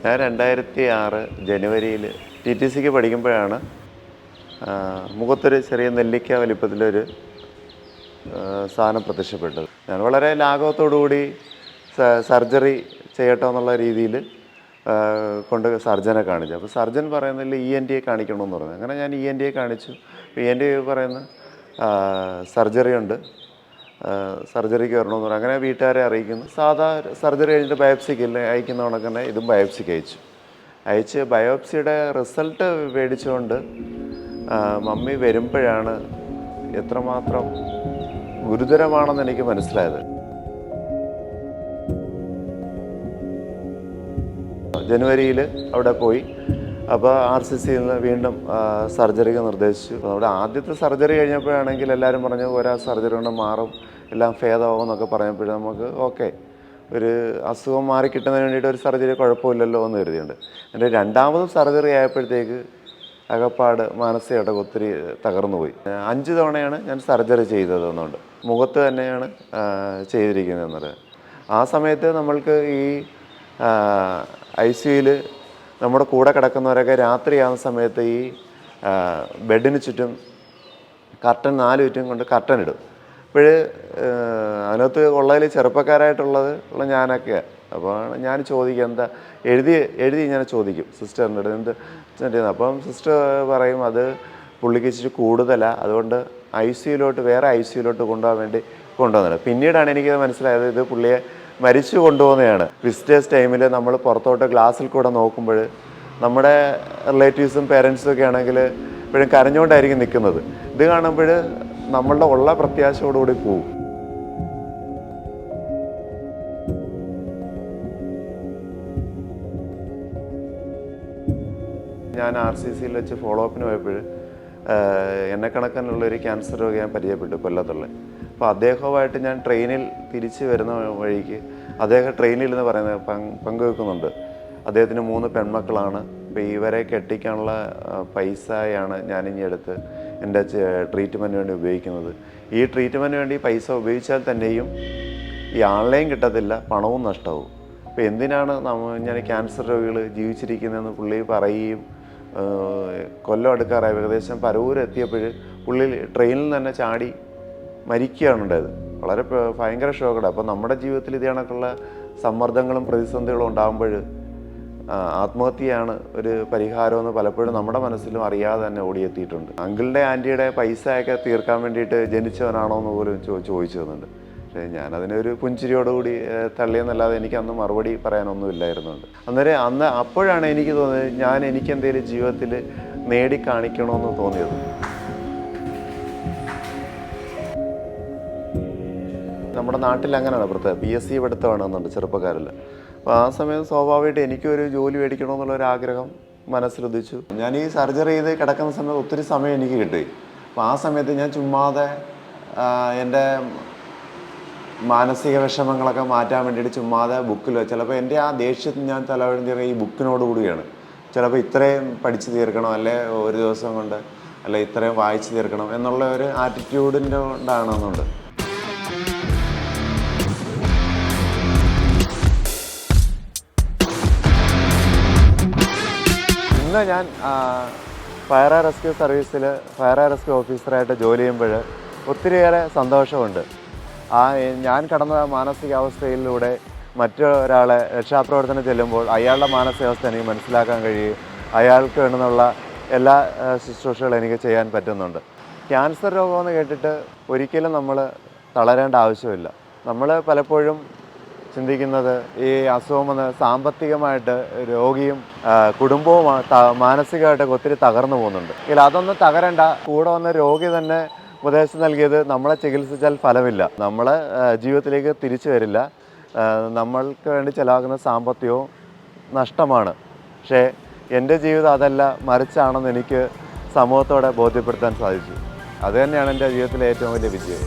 ഞാൻ 2006 ജനുവരിയിൽ TTCക്ക് പഠിക്കുമ്പോഴാണ് മുഖത്തൊരു ചെറിയ നെല്ലിക്ക വലിപ്പത്തിലൊരു സാധനം പ്രത്യക്ഷപ്പെട്ടത്. ഞാൻ വളരെ ലാഘവത്തോടുകൂടി സർജറി ചെയ്യട്ടോ എന്നുള്ള രീതിയിൽ കൊണ്ട് സർജനെ കാണിച്ചു. അപ്പോൾ സർജൻ പറയുന്നതിൽ ENT കാണിക്കണമെന്ന് പറഞ്ഞു. അങ്ങനെ ഞാൻ ENT കാണിച്ചു. ENT പറയുന്ന സർജറി ഉണ്ട്, സർജറിക്ക് വരണമെന്ന് പറഞ്ഞു. അങ്ങനെ വീട്ടുകാരെ അറിയിക്കുന്നു. സാധാ സർജറി കഴിഞ്ഞിട്ട് ബയോപ്സിക്ക് അയക്കുന്ന കണക്ക് തന്നെ ഇതും ബയോപ്സിക്ക് അയച്ച് ബയോപ്സിയുടെ റിസൾട്ട് മേടിച്ചുകൊണ്ട് മമ്മി വരുമ്പോഴാണ് എത്രമാത്രം ഗുരുതരമാണെന്ന് എനിക്ക് മനസ്സിലായത്. ജനുവരിയിൽ അവിടെ പോയി. അപ്പോൾ RCCയിൽ നിന്ന് വീണ്ടും സർജറിക്ക് നിർദ്ദേശിച്ചു. നമ്മുടെ ആദ്യത്തെ സർജറി കഴിഞ്ഞപ്പോഴാണെങ്കിൽ എല്ലാവരും പറഞ്ഞു ഒരാ സർജറി കൊണ്ട് മാറും, എല്ലാം ഭേദമാവും എന്നൊക്കെ പറഞ്ഞപ്പോഴും നമുക്ക് ഓക്കെ, ഒരു അസുഖം മാറി കിട്ടുന്നതിന് വേണ്ടിയിട്ട് ഒരു സർജറി കുഴപ്പമില്ലല്ലോ എന്ന് കരുതിയുണ്ട്. എൻ്റെ രണ്ടാമതും സർജറി ആയപ്പോഴത്തേക്ക് അകപ്പാട് മാനസികമായിട്ട് ഒത്തിരി തകർന്നു പോയി. 5 തവണയാണ് ഞാൻ സർജറി ചെയ്തതെന്നുണ്ട്. മുഖത്ത് തന്നെയാണ് ചെയ്തിരിക്കുന്നതെന്നത്. ആ സമയത്ത് നമ്മൾക്ക് ഈ ICUയിൽ നമ്മുടെ കൂടെ കിടക്കുന്നവരൊക്കെ രാത്രിയാകുന്ന സമയത്ത് ഈ ബെഡിന് ചുറ്റും കർട്ടൻ 4 ചുറ്റും കൊണ്ട് കർട്ടൻ ഇടും. അപ്പോൾ അതിനകത്ത് ഉള്ളതിൽ ചെറുപ്പക്കാരായിട്ടുള്ളത് ഞാനൊക്കെയാണ്. അപ്പോൾ ഞാൻ ചോദിക്കും എന്താ എഴുതി ഞാൻ ചോദിക്കും സിസ്റ്ററിൻ്റെ അടുത്ത് എന്ത്. അപ്പം സിസ്റ്റർ പറയും അത് പുള്ളിക്ക് ഇച്ചിരി കൂടുതലാണ്, അതുകൊണ്ട് വേറെ ICUയിലോട്ട് കൊണ്ടുപോകാൻ വേണ്ടി കൊണ്ടുവന്നത്. പിന്നീടാണ് എനിക്കത് മനസ്സിലായത് ഇത് പുള്ളിയെ മരിച്ചു കൊണ്ടുപോകുന്നതാണ്. വിസിറ്റേഴ്സ് ടൈമിൽ നമ്മൾ പുറത്തോട്ട് ഗ്ലാസ്സിൽ കൂടെ നോക്കുമ്പോൾ നമ്മുടെ റിലേറ്റീവ്സും പേരൻസും ഒക്കെ ആണെങ്കിൽ ഇപ്പോഴും കരഞ്ഞുകൊണ്ടായിരിക്കും നിൽക്കുന്നത്. ഇത് കാണുമ്പോൾ നമ്മളുടെ ഉള്ള പ്രത്യാശയോടുകൂടി പോവും. ഞാൻ RCCയിൽ വെച്ച് ഫോളോ അപ്പിന് പോയപ്പോൾ എന്നെ കണക്കാനുള്ളൊരു ക്യാൻസർ രോഗി ഞാൻ പരിചയപ്പെട്ടു, കൊല്ലത്തുള്ള. അപ്പോൾ അദ്ദേഹവുമായിട്ട് ഞാൻ ട്രെയിനിൽ തിരിച്ച് വരുന്ന വഴിക്ക് അദ്ദേഹം ട്രെയിനിൽ നിന്ന് പറയുന്നത് പങ്കുവെക്കുന്നുണ്ട്. അദ്ദേഹത്തിന് 3 പെൺമക്കളാണ്. അപ്പോൾ ഇവരെ കെട്ടിക്കാനുള്ള പൈസയാണ് ഞാനിനി എടുത്ത് എൻ്റെ ട്രീറ്റ്മെൻറ്റിന് വേണ്ടി ഉപയോഗിക്കുന്നത്. ഈ ട്രീറ്റ്മെൻറ്റിന് വേണ്ടി പൈസ ഉപയോഗിച്ചാൽ തന്നെയും ഈ ആളെയും കിട്ടത്തില്ല, പണവും നഷ്ടവും. അപ്പോൾ എന്തിനാണ് ഞാൻ ക്യാൻസർ രോഗികൾ ജീവിച്ചിരിക്കുന്നതെന്ന് പുള്ളി പറയുകയും കൊല്ലം അടുക്കാറായി ഏകദേശം പരവൂർ എത്തിയപ്പോൾ പുള്ളി ട്രെയിനിൽ തന്നെ ചാടി മരിക്കുകയാണ് ഉണ്ടായത്. വളരെ ഭയങ്കര ഷോക്കഡ്. അപ്പോൾ നമ്മുടെ ജീവിതത്തിൽ ഇത് കണക്കുള്ള സമ്മർദ്ദങ്ങളും പ്രതിസന്ധികളും ഉണ്ടാകുമ്പോൾ ആത്മഹത്യയാണ് ഒരു പരിഹാരമെന്ന് പലപ്പോഴും നമ്മുടെ മനസ്സിലും അറിയാതെ തന്നെ ഓടിയെത്തിയിട്ടുണ്ട്. അങ്കിളിൻ്റെ ആൻറ്റിയുടെ പൈസയൊക്കെ തീർക്കാൻ വേണ്ടിയിട്ട് ജനിച്ചവനാണോ എന്ന് പോലും ചോദിച്ചു തന്നുണ്ട്. പക്ഷേ ഞാനതിനൊരു പുഞ്ചിരിയോടുകൂടി തള്ളിയെന്നല്ലാതെ എനിക്ക് അന്ന് മറുപടി പറയാനൊന്നുമില്ലായിരുന്നുണ്ട്. അപ്പോഴാണ് എനിക്ക് തോന്നിയത് എനിക്കെന്തെങ്കിലും ജീവിതത്തിൽ നേടിക്കാണിക്കണമെന്ന് തോന്നിയത്. നമ്മുടെ നാട്ടിൽ അങ്ങനെയാണ് പ്രത്യേകം PSC പഠിത്തമാണെന്നുണ്ട് ചെറുപ്പക്കാരിൽ. അപ്പോൾ ആ സമയം സ്വാഭാവികമായിട്ട് എനിക്കൊരു ജോലി മേടിക്കണമെന്നുള്ളൊരാഗ്രഹം മനസ്സിലുദിച്ചു. ഞാൻ ഈ സർജറി ചെയ്ത് കിടക്കുന്ന സമയത്ത് ഒത്തിരി സമയം എനിക്ക് കിട്ടി. അപ്പോൾ ആ സമയത്ത് ഞാൻ ചുമ്മാതെ എൻ്റെ മാനസിക വിഷമങ്ങളൊക്കെ മാറ്റാൻ വേണ്ടിയിട്ട് ചുമ്മാതെ ബുക്കിൽ ചിലപ്പോൾ എൻ്റെ ആ ദേഷ്യത്തിൽ ഞാൻ തലവഴിഞ്ഞ ഈ ബുക്കിനോട് കൂടിയാണ്. ചിലപ്പോൾ ഇത്രയും പഠിച്ചു തീർക്കണം, അല്ലെ ഒരു ദിവസം കൊണ്ട്, അല്ലെ ഇത്രയും വായിച്ചു തീർക്കണം എന്നുള്ള ഒരു ആറ്റിറ്റ്യൂഡിൻ്റെ കൊണ്ടാണെന്നുണ്ട്. ഇന്ന് ഞാൻ ഫയർ ആൻഡ് റെസ്ക്യൂ സർവീസിൽ ഫയർ ആൻഡ് റെസ്ക്യൂ ഓഫീസറായിട്ട് ജോലി ചെയ്യുമ്പോൾ ഒത്തിരിയേറെ സന്തോഷമുണ്ട്. ഞാൻ കടന്ന മാനസികാവസ്ഥയിലൂടെ മറ്റൊരാളെ രക്ഷാപ്രവർത്തനം ചെല്ലുമ്പോൾ അയാളുടെ മാനസികാവസ്ഥ എനിക്ക് മനസ്സിലാക്കാൻ കഴിയും. അയാൾക്ക് വേണമെന്നുള്ള എല്ലാ ശുശ്രൂഷകളും എനിക്ക് ചെയ്യാൻ പറ്റുന്നുണ്ട്. ക്യാൻസർ രോഗമെന്ന് കേട്ടിട്ട് ഒരിക്കലും നമ്മൾ തളരേണ്ട ആവശ്യമില്ല. നമ്മൾ പലപ്പോഴും ചിന്തിക്കുന്നത് ഈ അസുഖം വന്ന് സാമ്പത്തികമായിട്ട് രോഗിയും കുടുംബവും മാനസികമായിട്ടൊക്കെ ഒത്തിരി തകർന്നു പോകുന്നുണ്ട്. അതൊന്നും തകരണ്ട. കൂടെ വന്ന രോഗി തന്നെ ഉപദേശം നൽകിയത് നമ്മളെ ചികിത്സിച്ചാൽ ഫലമില്ല, നമ്മളെ ജീവിതത്തിലേക്ക് തിരിച്ചു വരില്ല, നമ്മൾക്ക് വേണ്ടി ചിലവാക്കുന്ന സാമ്പത്തികവും നഷ്ടമാണ്. പക്ഷേ എൻ്റെ ജീവിതം അതല്ല, മറിച്ചാണെന്ന് എനിക്ക് സമൂഹത്തോടെ ബോധ്യപ്പെടുത്താൻ സാധിച്ചു. അതുതന്നെയാണ് എൻ്റെ ജീവിതത്തിലെ ഏറ്റവും വലിയ വിജയം.